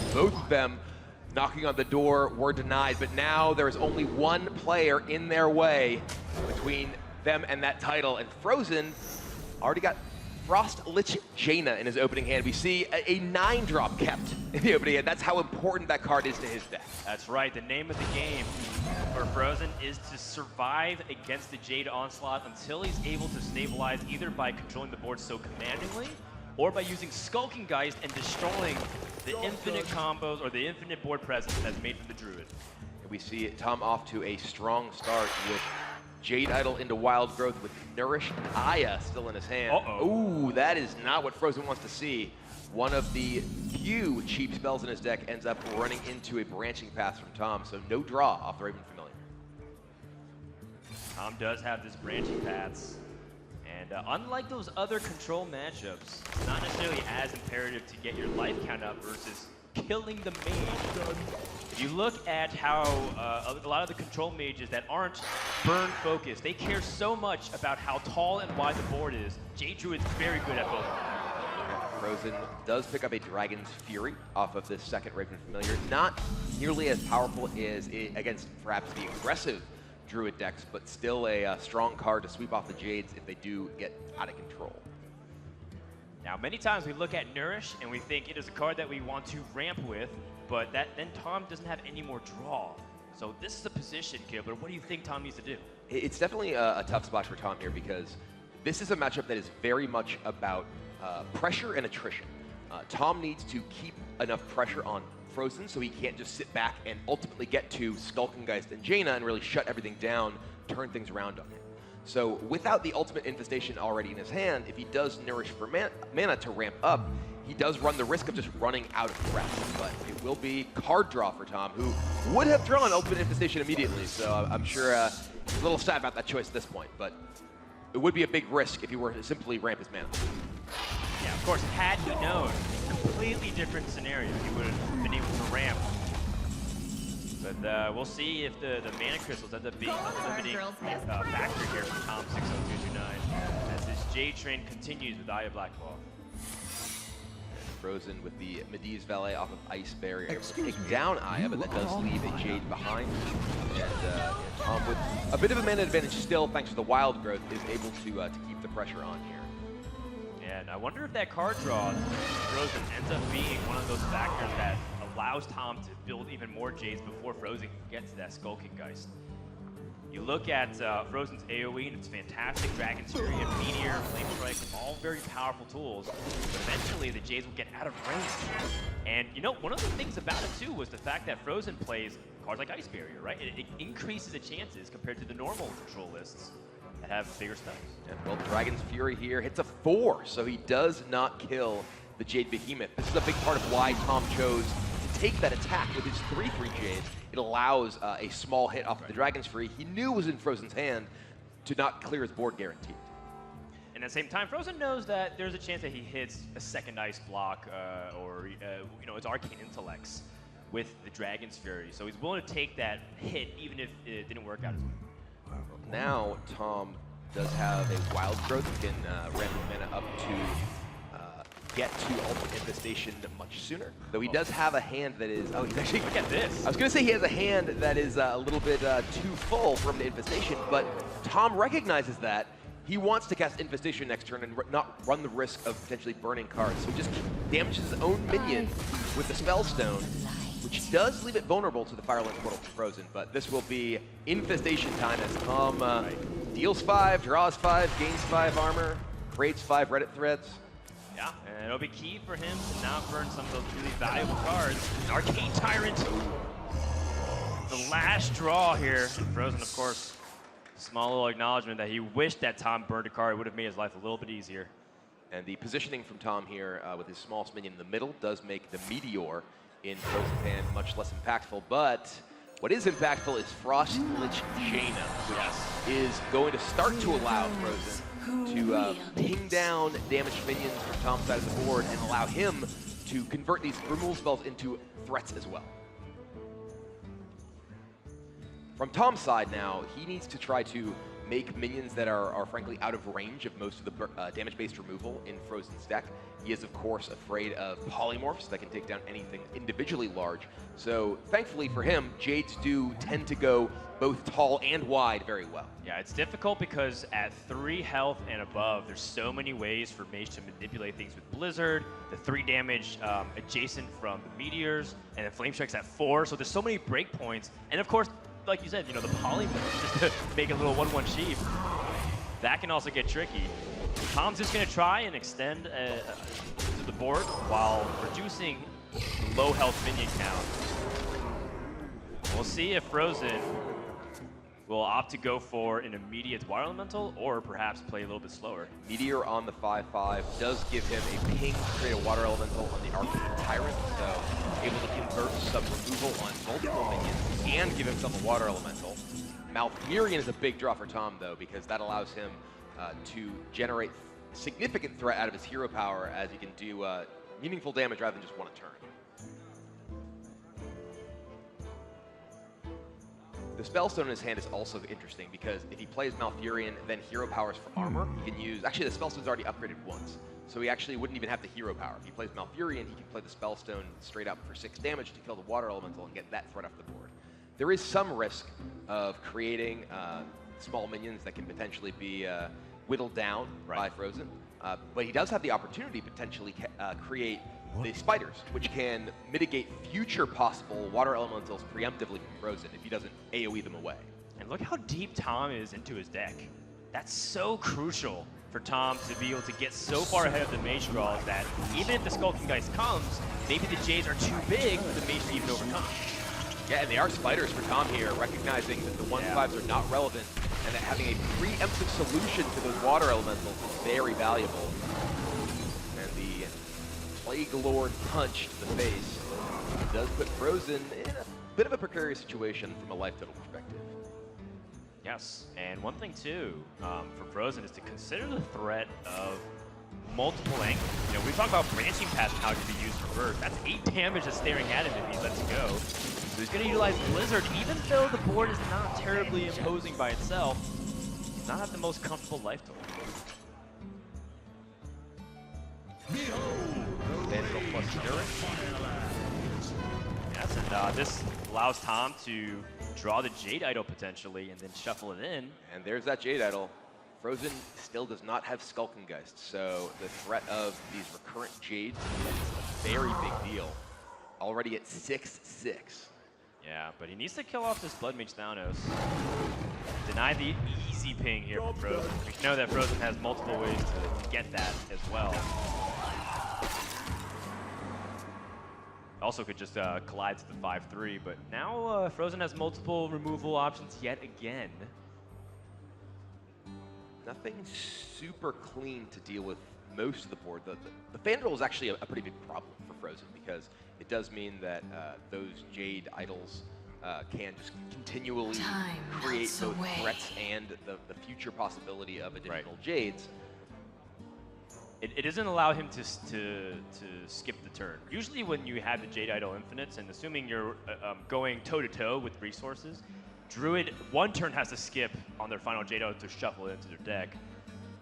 Wall. Both of them knocking on the door were denied, but now there is only one player in their way between them and that title, and FrOzen already got Frost Lich Jaina in his opening hand. We see a 9-drop kept in the opening hand. That's how important that card is to his deck. That's right. The name of the game for FrOzen is to survive against the Jade Onslaught until he's able to stabilize either by controlling the board so commandingly or by using Skulking Geist and destroying the infinite combos or the infinite board presence that's made from the Druid. And we see Tom off to a strong start with Jade Idol into Wild Growth with Nourish and Aya still in his hand. Ooh, that is not what FrOzen wants to see. One of the few cheap spells in his deck ends up running into a branching path from Tom, so no draw off the Raven Familiar. Tom does have this branching paths, and unlike those other control matchups, it's not necessarily as imperative to get your life count up versus killing the mage. If you look at how a lot of the control mages that aren't burn focused, they care so much about how tall and wide the board is. Jade Druid's very good at both. FrOzen does pick up a Dragon's Fury off of this second Raven Familiar. Not nearly as powerful as against perhaps the aggressive Druid decks, but still a strong card to sweep off the Jades if they do get out of control. Now, many times we look at Nourish and we think it is a card that we want to ramp with, but then Tom doesn't have any more draw. So this is a position, Gilbert. What do you think Tom needs to do? It's definitely a tough spot for Tom here because this is a matchup that is very much about pressure and attrition. Tom needs to keep enough pressure on FrOzen so he can't just sit back and ultimately get to Skulking Geist and Jaina and really shut everything down, turn things around on him. So without the ultimate infestation already in his hand, if he does Nourish for mana to ramp up, he does run the risk of just running out of breath. But it will be card draw for Tom, who would have drawn ultimate infestation immediately. So I'm sure he's a little sad about that choice at this point, but it would be a big risk if he were to simply ramp his mana. Yeah, of course, had he known, completely different scenario, he would have been able to ramp. But we'll see if the mana crystals end up being a limiting factor here for tom60229 as his Jade train continues with Aya Blackball. FrOzen with the Medivh Valet off of Ice Barrier, able to take down Aya, but that does leave a Jade behind. And Tom, with a bit of a mana advantage still, thanks to the Wild Growth, is able to keep the pressure on here. And I wonder if that card draw, FrOzen, ends up being one of those factors that allows Tom to build even more Jades before FrOzen can get to that Skulking Geist. You look at FrOzen's AoE, and it's fantastic. Dragon's Fury and Meteor, Flame Strike, all very powerful tools. But eventually, the Jades will get out of range. And you know, one of the things about it too was the fact that FrOzen plays cards like Ice Barrier, right? It increases the chances compared to the normal control lists that have bigger spells. And well, Dragon's Fury here hits a 4, so he does not kill the Jade Behemoth. This is a big part of why Tom chose to take that attack with his 3/3 Jade. It allows a small hit off of the Dragon's Fury he knew was in FrOzen's hand to not clear his board guaranteed. And at the same time, FrOzen knows that there's a chance that he hits a second ice block or you know, his Arcane Intellects with the Dragon's Fury. So he's willing to take that hit even if it didn't work out as well. Now Tom does have a Wild Growth, can ramp his mana up to get to Ultimate Infestation much sooner. Though he does have a hand that is, oh, he's actually, look at this. I was gonna say he has a hand that is a little bit too full from the Infestation, but Tom recognizes that. He wants to cast Infestation next turn and not run the risk of potentially burning cards. So he just damages his own minion with the Spellstone, which does leave it vulnerable to the Firelink Portal from FrOzen, but this will be Infestation time as Tom deals 5, draws 5, gains 5 armor, creates 5 Reddit threads. Yeah, and it'll be key for him to not burn some of those really valuable cards. An Arcane Tyrant. The last draw here. FrOzen, of course, small little acknowledgement that he wished that Tom burned a card. It would have made his life a little bit easier. And the positioning from Tom here with his smallest minion in the middle does make the Meteor in FrOzen's hand much less impactful, but what is impactful is Frost Lich Jaina, which is going to start to allow FrOzen to ping down damaged minions from Tom's side of the board and allow him to convert these removal spells into threats as well. From Tom's side now, he needs to try to make minions that are frankly out of range of most of the damage-based removal in FrOzen's deck. He is, of course, afraid of polymorphs that can take down anything individually large. So, thankfully for him, Jades do tend to go both tall and wide very well. Yeah, it's difficult because at 3 health and above, there's so many ways for Mage to manipulate things with Blizzard, the 3 damage adjacent from the Meteors, and then Flame Strike's at 4, so there's so many breakpoints. And of course, like you said, you know, the polymorph, just to make a little 1-1 sheep, that can also get tricky. Tom's just going to try and extend to the board while reducing the low health minion count. We'll see if FrOzen will opt to go for an immediate Water Elemental or perhaps play a little bit slower. Meteor on the 5/5 does give him a ping to create a Water Elemental on the Arcane Tyrant, so able to convert some removal on multiple minions and give himself a Water Elemental. Malfurion is a big draw for Tom, though, because that allows him to generate significant threat out of his hero power, as he can do meaningful damage rather than just 1 a turn. The Spellstone in his hand is also interesting because if he plays Malfurion, then hero powers for armor, he can use... Actually, the Spellstone's already upgraded once, so he actually wouldn't even have the hero power. If he plays Malfurion, he can play the Spellstone straight up for 6 damage to kill the Water Elemental and get that threat off the board. There is some risk of creating small minions that can potentially be whittled down by FrOzen, but he does have the opportunity to potentially create the spiders, which can mitigate future possible Water Elementals preemptively from FrOzen if he doesn't AoE them away. And look how deep Tom is into his deck. That's so crucial for Tom to be able to get so far ahead of the Mage Scrolls that even if the Skulking Geist comes, maybe the Jades are too big for the Mage to even overcome. Yeah, and they are spiders for Tom here, recognizing that the 1/5s are not relevant and that having a preemptive solution to those Water Elementals is very valuable. And the Plague Lord punch to the face does put FrOzen in a bit of a precarious situation from a life total perspective. Yes, and one thing too for FrOzen is to consider the threat of multiple angles. You know, we talk about branching paths and how it can be used for burst. That's 8 damage just staring at him if he lets it go. So he's going to utilize Blizzard, even though the board is not terribly imposing by itself. He's not at the most comfortable life total. Vandal plus Endurance. Yes, and this allows Tom to draw the Jade Idol potentially and then shuffle it in. And there's that Jade Idol. FrOzen still does not have Skulking Geist, so the threat of these recurrent Jades is a very big deal. Already at 6/6. Yeah, but he needs to kill off this Blood Mage Thanos. Deny the easy ping here from FrOzen. We know that FrOzen has multiple ways to get that as well. Also could just collide to the 5/3, but now FrOzen has multiple removal options yet again. Nothing super clean to deal with most of the board. The Vandal is actually a pretty big problem for FrOzen because it does mean that those Jade Idols can just continually create both threats and the future possibility of additional Jades. It doesn't allow him to skip the turn. Usually when you have the Jade Idol Infinites, and assuming you're going toe-to-toe with resources, Druid 1 turn has to skip on their final Jade Idol to shuffle it into their deck.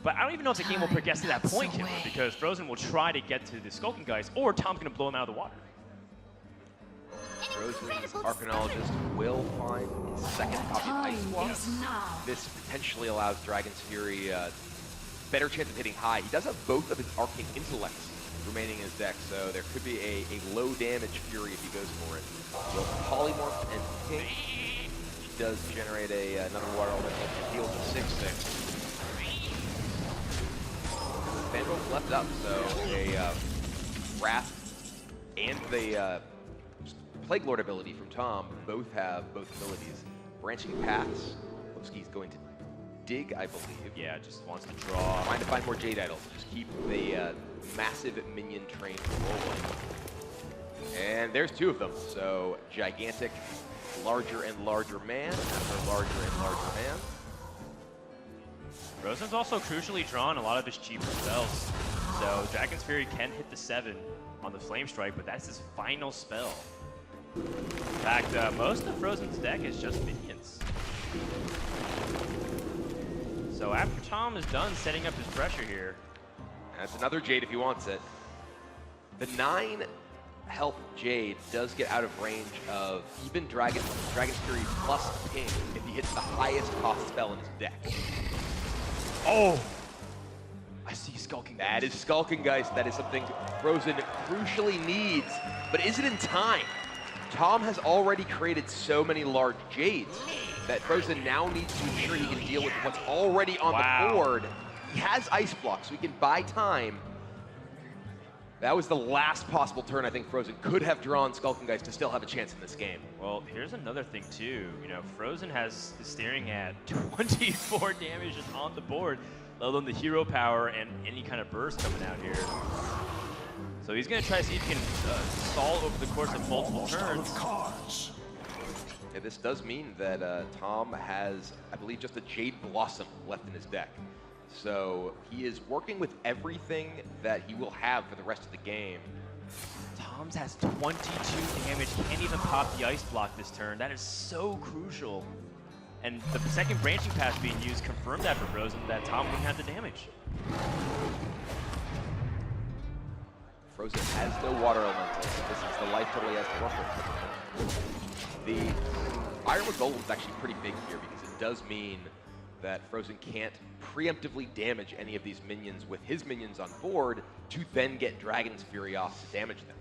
But I don't even know if the game will progress to that point, Kimber, because FrOzen will try to get to the Skulking Geist, or Tom's going to blow him out of the water. FrOzen's Arcanologist will find his second copy of Ice Swap. This potentially allows Dragon's Fury better chance of hitting high. He does have both of his Arcane Intellects remaining in his deck, so there could be a low damage Fury if he goes for it. Will Polymorph and Ping. He does generate another Water Elemental to deal with a 6/6. Vandal's left up, so a Wrath and the Plague Lord ability from Tom both have both abilities. Branching Paths, looks like he's going to dig, I believe. Yeah, just wants to draw. Trying to find more Jade Idols. Just keep the massive minion train rolling. And there's 2 of them. So gigantic, larger and larger man after larger and larger man. FrOzen's also crucially drawn a lot of his cheaper spells. So Dragon's Fury can hit the 7 on the Flame Strike, but that's his final spell. In fact, most of FrOzen's deck is just minions. So after Tom is done setting up his pressure here. That's another Jade if he wants it. The 9 health Jade does get out of range of even Dragon Fury plus ping if he hits the highest cost spell in his deck. Oh! I see Skulking Geist. That is Skulking Geist. That is something FrOzen crucially needs. But is it in time? Tom has already created so many large Jades that FrOzen now needs to ensure he can deal with what's already on the board. He has Ice Block, so he can buy time. That was the last possible turn I think FrOzen could have drawn Skulking Geist to still have a chance in this game. Well, here's another thing too. You know, FrOzen is staring at 24 damage just on the board, let alone the hero power and any kind of burst coming out here. So he's going to try to see if he can stall over the course of multiple turns. Yeah, this does mean that Tom has, I believe, just a Jade Blossom left in his deck. So he is working with everything that he will have for the rest of the game. Tom's has 22 damage, can't even pop the Ice Block this turn. That is so crucial. And the second branching pass being used confirmed that for FrOzen, that Tom wouldn't have the damage. FrOzen has no water elemental. This is the life total he has to work with. The Iron with Gold is actually pretty big here because it does mean that FrOzen can't preemptively damage any of these minions with his minions on board to then get Dragon's Fury off to damage them.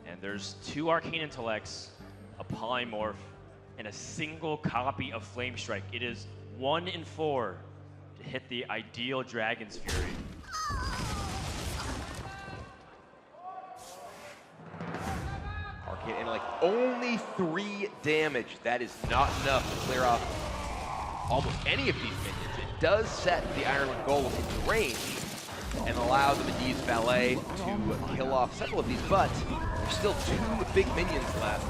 And there's 2 Arcane Intellects, a Polymorph, and a single copy of Flame Strike. It is 1 in 4 to hit the ideal Dragon's Fury. Arcane Intellect, only 3 damage. That is not enough to clear off almost any of these minions. It does set the Iron Golem into range and allow the Medivh's Valet to kill off several of these, but there's still 2 big minions left.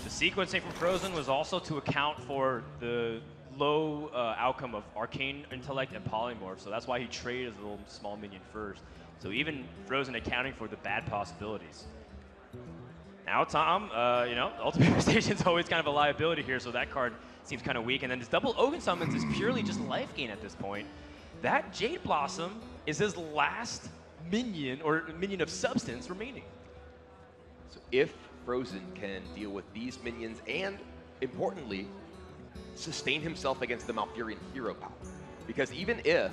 The sequencing from FrOzen was also to account for the low outcome of Arcane Intellect and Polymorph, so that's why he traded the little small minion first. So even FrOzen accounting for the bad possibilities. Now Tom, you know, Ultimate Devastation is always kind of a liability here, so that card seems kind of weak. And then his double Ogun Summons is purely just life gain at this point. That Jade Blossom is his last minion, or minion of substance, remaining. So if FrOzen can deal with these minions and, importantly, sustain himself against the Malfurion hero power. Because even if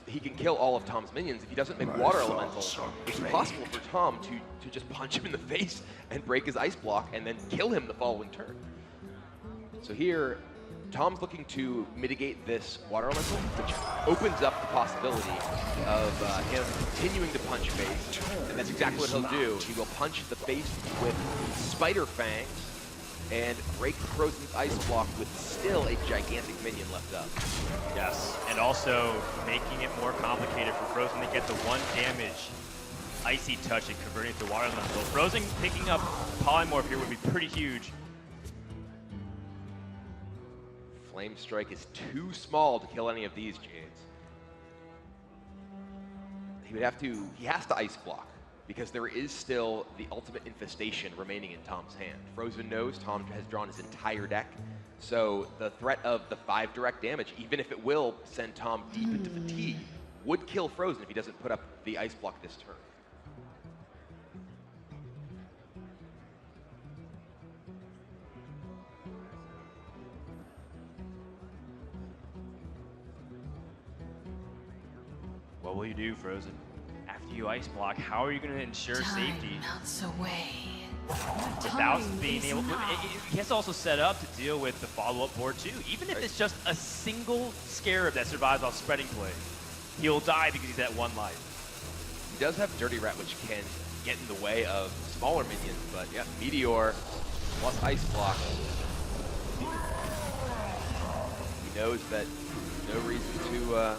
he can kill all of Tom's minions, if he doesn't make Water Elemental, it's possible for Tom to just punch him in the face and break his Ice Block and then kill him the following turn. So here, Tom's looking to mitigate this Water Elemental, which opens up the possibility of him continuing to punch face, and that's exactly what he'll do. He will punch the face with Spider Fangs and break FrOzen's Ice Block with still a gigantic minion left up. Yes, and also making it more complicated for FrOzen to get the 1 damage Icy Touch and converting it to Water Elemental. FrOzen picking up Polymorph here would be pretty huge. Flame Strike is too small to kill any of these Jades. He has to Ice Block, because there is still the ultimate infestation remaining in Tom's hand. FrOzen knows Tom has drawn his entire deck, so the threat of the 5 direct damage, even if it will send Tom deep into fatigue, would kill FrOzen if he doesn't put up the Ice Block this turn. What will you do, FrOzen? After you Ice Block, how are you going to ensure safety? Without being able to, he has to also set up to deal with the follow-up board too. Even if it's just a single Scarab that survives off Spreading Blade, he'll die because he's at 1 life. He does have Dirty Rat, which can get in the way of smaller minions, but yeah, Meteor plus Ice Block. He knows that there's no reason to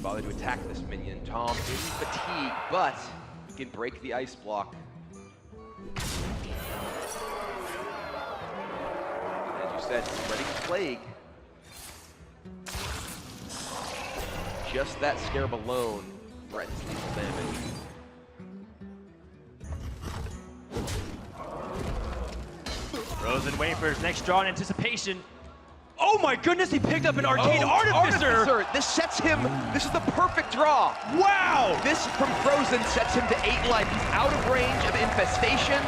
bother to attack this minion. Tom is fatigued, but he can break the Ice Block. As you said, Spreading Plague. Just that Scarab alone threatens lethal damage. FrOzen waiting for his next draw in anticipation. Oh my goodness, he picked up an Arcane Artificer! This sets him, this is the perfect draw. Wow! This from FrOzen sets him to 8 life. He's out of range of Infestation,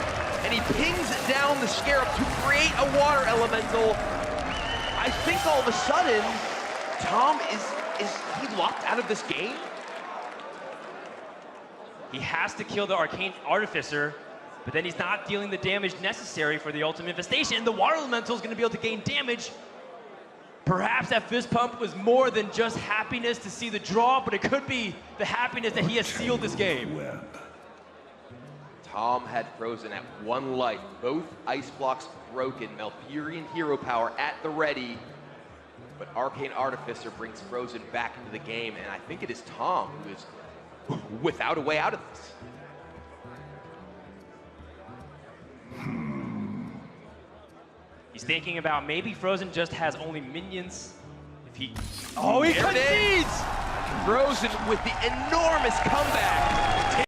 and he pings down the Scarab to create a Water Elemental. I think all of a sudden, Tom is he locked out of this game? He has to kill the Arcane Artificer, but then he's not dealing the damage necessary for the Ultimate Infestation, and the Water Elemental is going to be able to gain damage. Perhaps that fist pump was more than just happiness to see the draw, but it could be the happiness that he has sealed this game. Tom had FrOzen at 1 life. Both ice blocks broken. Malfurion hero power at the ready. But Arcane Artificer brings FrOzen back into the game, and I think it is Tom who is without a way out of this. He's thinking about maybe FrOzen just has only minions. If he... Oh, he concedes! FrOzen with the enormous comeback.